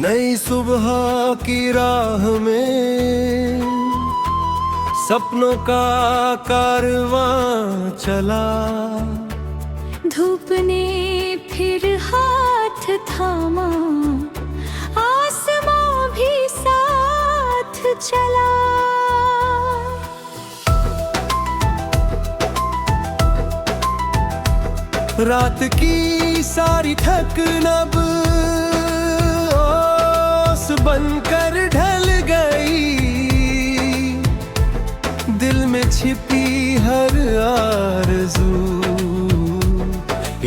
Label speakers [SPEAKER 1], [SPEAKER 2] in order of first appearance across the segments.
[SPEAKER 1] नई सुबह की राह में सपनों का कारवां चला।
[SPEAKER 2] धूप ने फिर हाथ थामा, आसमां भी साथ चला।
[SPEAKER 1] रात की सारी थकन अब ओस बनकर ढल गई। दिल में छिपी हर आरज़ू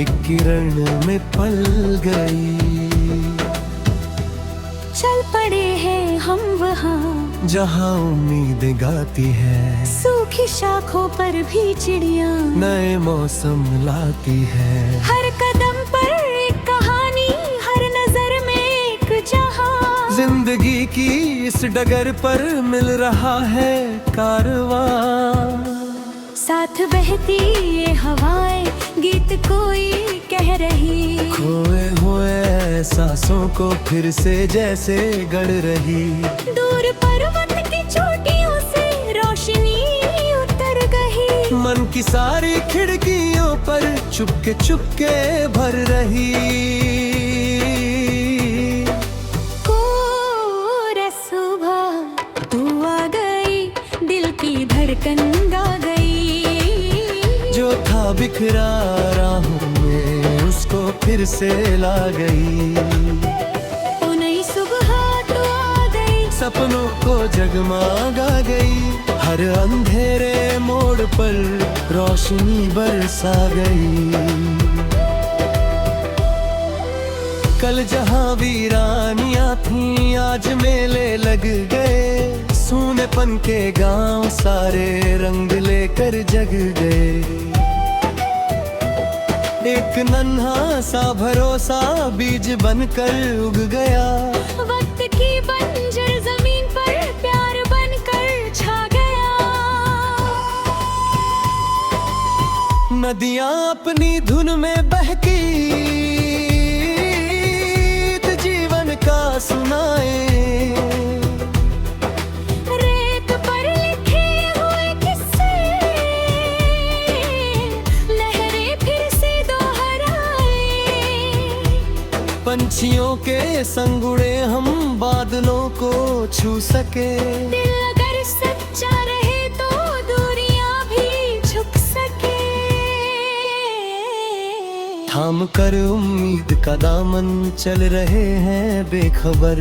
[SPEAKER 1] एक किरण में पल गई।
[SPEAKER 2] चल पड़े हैं हम वहाँ
[SPEAKER 1] जहाँ उम्मीद गाती है,
[SPEAKER 2] सूखी शाखों पर भी चिड़िया
[SPEAKER 1] नए मौसम लाती है।
[SPEAKER 2] हर कदम पर एक कहानी, हर नजर में एक जहां।
[SPEAKER 1] जिंदगी की इस डगर पर मिल रहा है कारवां।
[SPEAKER 2] साथ बहती ये हवाएं, गीत कोई कह रही।
[SPEAKER 1] खोए हुए सांसों को फिर से जैसे गढ़ रही।
[SPEAKER 2] दूर पर्वत की चोटियों से रोशनी उतर गई।
[SPEAKER 1] मन की सारी खिड़कियों पर चुपके भर रही।
[SPEAKER 2] कोरे सुबह तू आ गई, दिल की धड़कन गा गई।
[SPEAKER 1] जो था बिखरा राहों में उसको फिर से ला गई।
[SPEAKER 2] ओ नई सुबह तू आ गई,
[SPEAKER 1] सपनों को जगमगा गई। हर अंधेरे मोड़ पर रोशनी बरसा गई। कल जहाँ वीरानियाँ थीं आज मेले लग गए। सूनेपन के गांव सारे रंग लेकर जग गए। एक नन्हा सा भरोसा बीज बनकर उग गया।
[SPEAKER 2] वक्त की बंजर जमीन पर प्यार बनकर छा गया।
[SPEAKER 1] नदियाँ अपनी धुन में बहकी जीवन का सुनाए।
[SPEAKER 2] रेत पर लिखे हुए किस्से लहरें फिर से दोहराए।
[SPEAKER 1] पंछियों के संग उड़े हम बादलों को छू सके।
[SPEAKER 2] दिल अगर सच्चा रहे तो दूरियां भी झुक सके।
[SPEAKER 1] थाम कर उम्मीद का दामन चल रहे हैं बेखबर।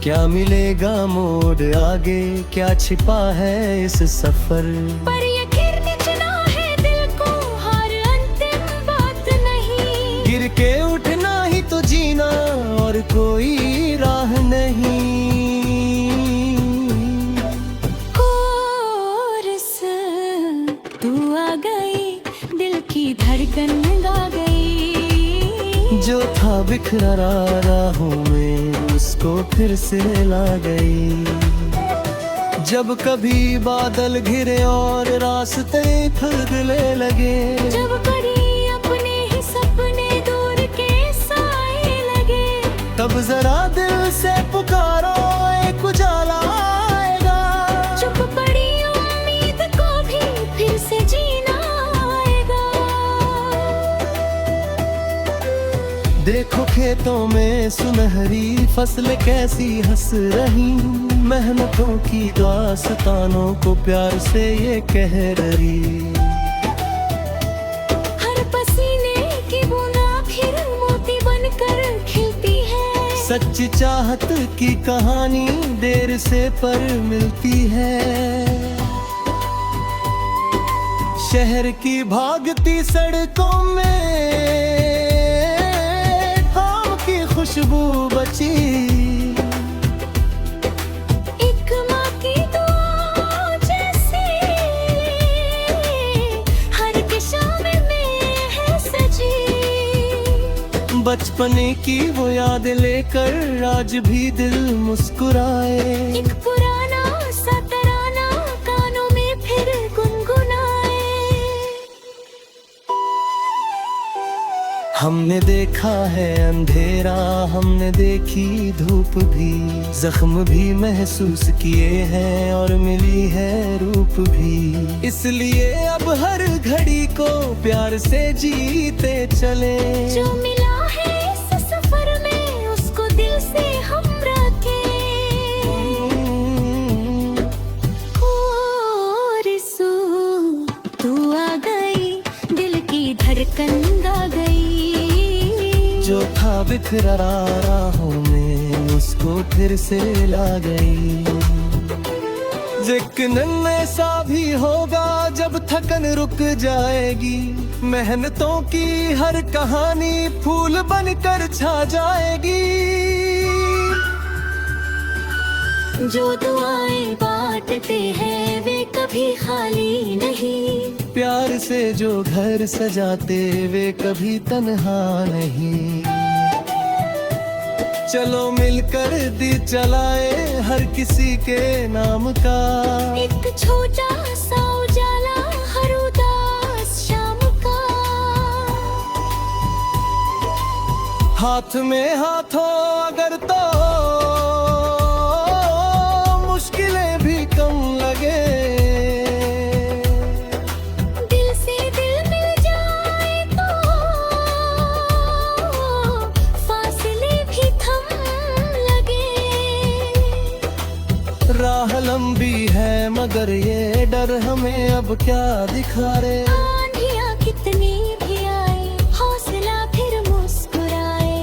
[SPEAKER 1] क्या मिलेगा मोड़ आगे, क्या छिपा है इस सफर।
[SPEAKER 2] पर यकीन चुना है दिल को, हार अंतिम बात नहीं।
[SPEAKER 1] गिर के उठना ही तो जीना और कोई राह नहीं।
[SPEAKER 2] कोरस तू आ गई, दिल की धड़कन गा गई।
[SPEAKER 1] जो था बिखरा राहों में उसको फिर से ला गई। जब कभी बादल घिरे और रास्ते फिसलने लगे।
[SPEAKER 2] जब कभी अपने ही सपने दूर के साए लगे।
[SPEAKER 1] तब जरा दिल से पुकारो एक उजाला आएगा।
[SPEAKER 2] चुप पड़ी उम्मीद को भी फिर से जीना आएगा।
[SPEAKER 1] देखो खेतों में सुनहरी फसल कैसी हंस रही। मेहनतों की दास्तानों को प्यार से ये कह रही।
[SPEAKER 2] हर पसीने की बूंदा फिर मोती बनकर खिलती है।
[SPEAKER 1] सच्ची चाहत की कहानी देर से पर मिलती है। शहर की भागती सड़कों में आम की खुशबू बची।
[SPEAKER 2] एक माँ की दुआ जैसे हर दिशा में है सजी।
[SPEAKER 1] बचपने की वो याद लेकर आज भी दिल मुस्कुराए।
[SPEAKER 2] एक पुराना सा तराना कानों में फिर गुनगुनाए।
[SPEAKER 1] हमने देखा है अंधेरा, हमने देखी धूप भी, जख्म भी महसूस किए हैं और मिली है रूप भी। इसलिए अब हर घड़ी को प्यार से जीते चले।
[SPEAKER 2] जो मिला है इस सफर में उसको दिल से हम रखे। ओ रिसू तू आ गई, दिल की धड़कन गा गई।
[SPEAKER 1] जो था बिखरा राहों में उसको फिर से ला गई। यकीनन ऐसा भी होगा जब थकन रुक जाएगी, मेहनतों की हर कहानी फूल बनकर छा जाएगी।
[SPEAKER 2] जो दुआएं बांटते हैं वे कभी खाली नहीं।
[SPEAKER 1] प्यार से जो घर सजाते वे कभी तन्हा नहीं। चलो मिलकर दी जलाए हर किसी के नाम का।
[SPEAKER 2] एक छोटा सा उजाला हर उदास शाम का।
[SPEAKER 1] हाथ में हाथ हो अगर तो मुश्किलें भी कम लगे।
[SPEAKER 2] दिल से दिल मिल जाए तो फासले भी थम लगे।
[SPEAKER 1] राह लंबी है मगर ये डर हमें अब क्या दिखा रे।
[SPEAKER 2] आंधियाँ कितनी भी आए हौसला फिर मुस्कुराए।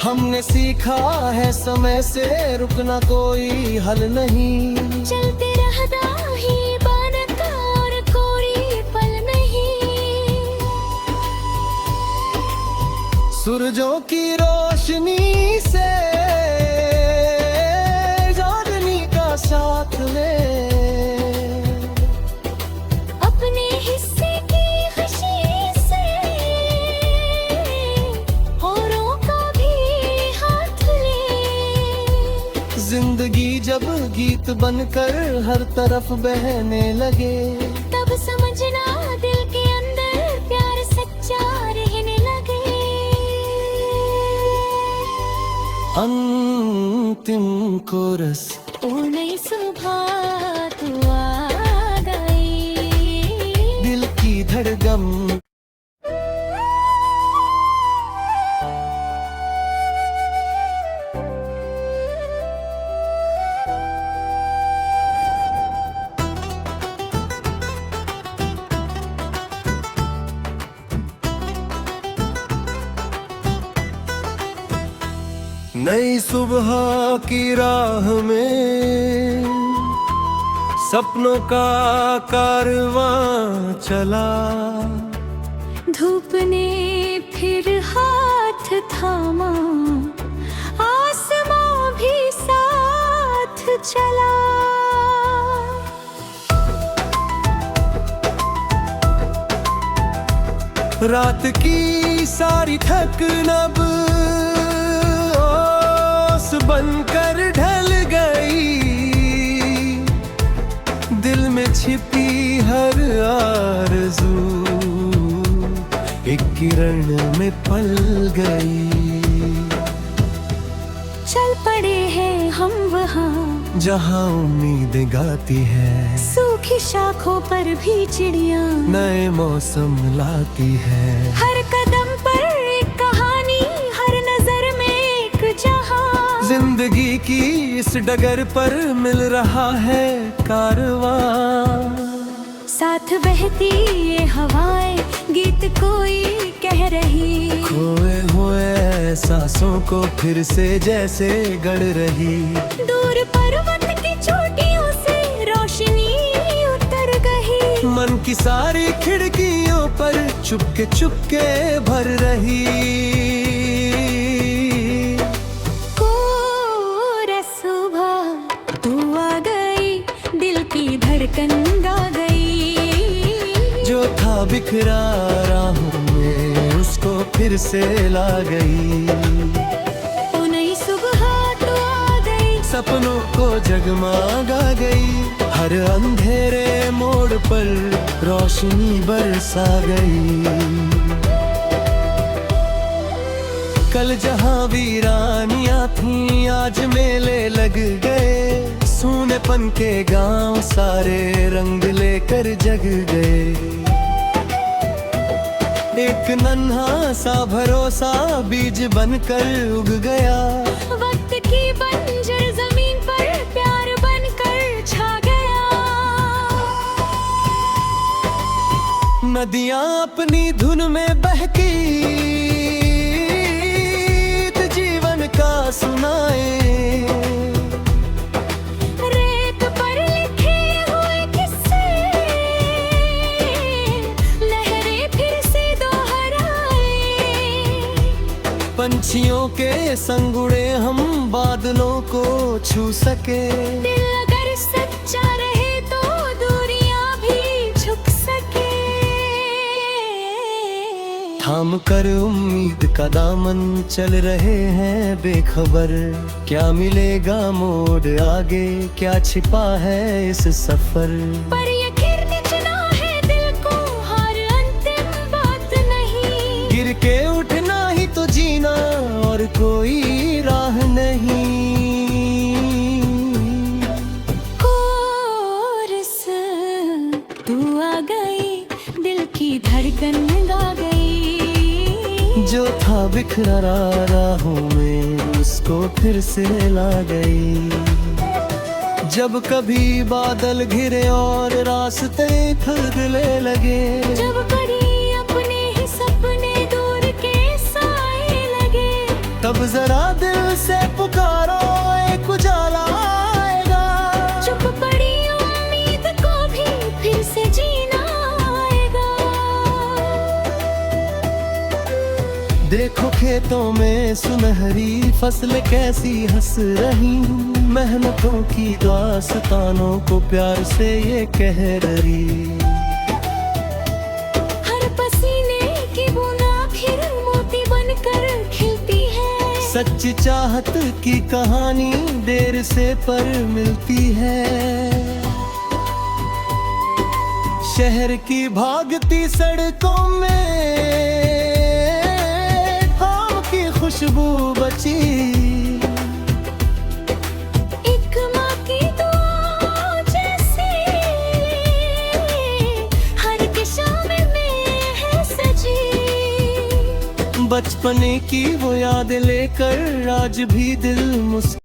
[SPEAKER 1] हमने सीखा है समय से रुकना कोई हल नहीं।
[SPEAKER 2] चलते रहना ही बनता और कोई पल नहीं।
[SPEAKER 1] सूरजों की रोशनी से चांदनी का साथ ले।
[SPEAKER 2] अपने हिस्से की खुशी से औरों का भी हाथ ले।
[SPEAKER 1] जिंदगी जब गीत बनकर हर तरफ बहने लगे,
[SPEAKER 2] तब समझना दिल के अंदर प्यार सच्चा रहने लगे।
[SPEAKER 1] अंतिम कोरस।
[SPEAKER 2] ओ नई सुबह तू आ गई,
[SPEAKER 1] दिल की धड़कन। नई सुबह की राह में सपनों का कारवां चला।
[SPEAKER 2] धूप ने फिर हाथ थामा, आसमां भी साथ चला।
[SPEAKER 1] रात की सारी थकन अब ओस बनकर ढल गई। दिल में छिपी हर आरज़ू एक किरण में पल गई।
[SPEAKER 2] चल पड़े हैं हम वहाँ
[SPEAKER 1] जहाँ उम्मीदें गाती है,
[SPEAKER 2] सूखी शाखों पर भी चिड़िया
[SPEAKER 1] नए मौसम लाती है।
[SPEAKER 2] हर कदम पर एक कहानी, हर नजर में एक जहां।
[SPEAKER 1] जिंदगी की इस डगर पर मिल रहा है कारवां।
[SPEAKER 2] साथ बहती ये हवाएं गीत कोई कह रही।
[SPEAKER 1] खोए हुए सांसों को फिर से जैसे गढ़ रही।
[SPEAKER 2] दूर पर्वत की चोटियों से रोशनी उतर गई।
[SPEAKER 1] मन की सारी खिड़कियों पर चुपके भर रही।
[SPEAKER 2] कोरस सुबह तू आ गई, दिल की धड़कन गा गई।
[SPEAKER 1] जो था बिखरा राहों में उसको फिर से ला गई।
[SPEAKER 2] ओ नई सुबह तू आ गई,
[SPEAKER 1] सपनों को जगमगा गई। हर अंधेरे मोड़ पर रोशनी बरसा गई। कल जहाँ वीरानियाँ थीं आज मेले लग गए। सूनेपन के गांव सारे रंग लेकर जग गए। एक नन्हा सा भरोसा बीज बनकर उग गया।
[SPEAKER 2] वक्त की बंजर जमीन पर प्यार बनकर छा गया।
[SPEAKER 1] नदियाँ अपनी धुन में बहकी जीवन का सुनाए।
[SPEAKER 2] रेत पर लिखे हुए किस्से लहरें फिर से दोहराए।
[SPEAKER 1] पंछियों के संग उड़े हम बादलों को छू सके।
[SPEAKER 2] दिल अगर सच्चा रहे तो दूरियां भी झुक सके।
[SPEAKER 1] थाम कर उम्मीद का दामन चल रहे हैं बेखबर। क्या मिलेगा मोड़ आगे, क्या छिपा है इस सफर।
[SPEAKER 2] पर यकीन चुना है दिल को, हार अंतिम बात नहीं।
[SPEAKER 1] गिर के उठना ही तो जीना और कोई राह नहीं।
[SPEAKER 2] कोरस तू आ गई, दिल की धड़कन गा गई।
[SPEAKER 1] जो था बिखरा राहों में उसको फिर से ला गई। जब कभी बादल घिरे और रास्ते खुदले लगे।
[SPEAKER 2] जब बड़ी अपने ही सपने दूर के साए लगे।
[SPEAKER 1] तब जरा दिल से पुकारो एक उजाला आएगा।
[SPEAKER 2] चुप पड़ी उम्मीद को भी फिर से जीना आएगा।
[SPEAKER 1] देखो खेतों में सुनहरी फसल कैसी हंस रही। मेहनतों की दास्तानों को प्यार से ये कह रही।
[SPEAKER 2] हर पसीने की बूंद फिर मोती बनकर खिलती है।
[SPEAKER 1] सच्ची चाहत की कहानी देर से पर मिलती है। शहर की भागती सड़कों में आम की खुशबू बची।
[SPEAKER 2] एक माँ की दुआ जैसे हर दिशा में है सजी।
[SPEAKER 1] बचपने की वो याद लेकर आज भी दिल मुस्कुराता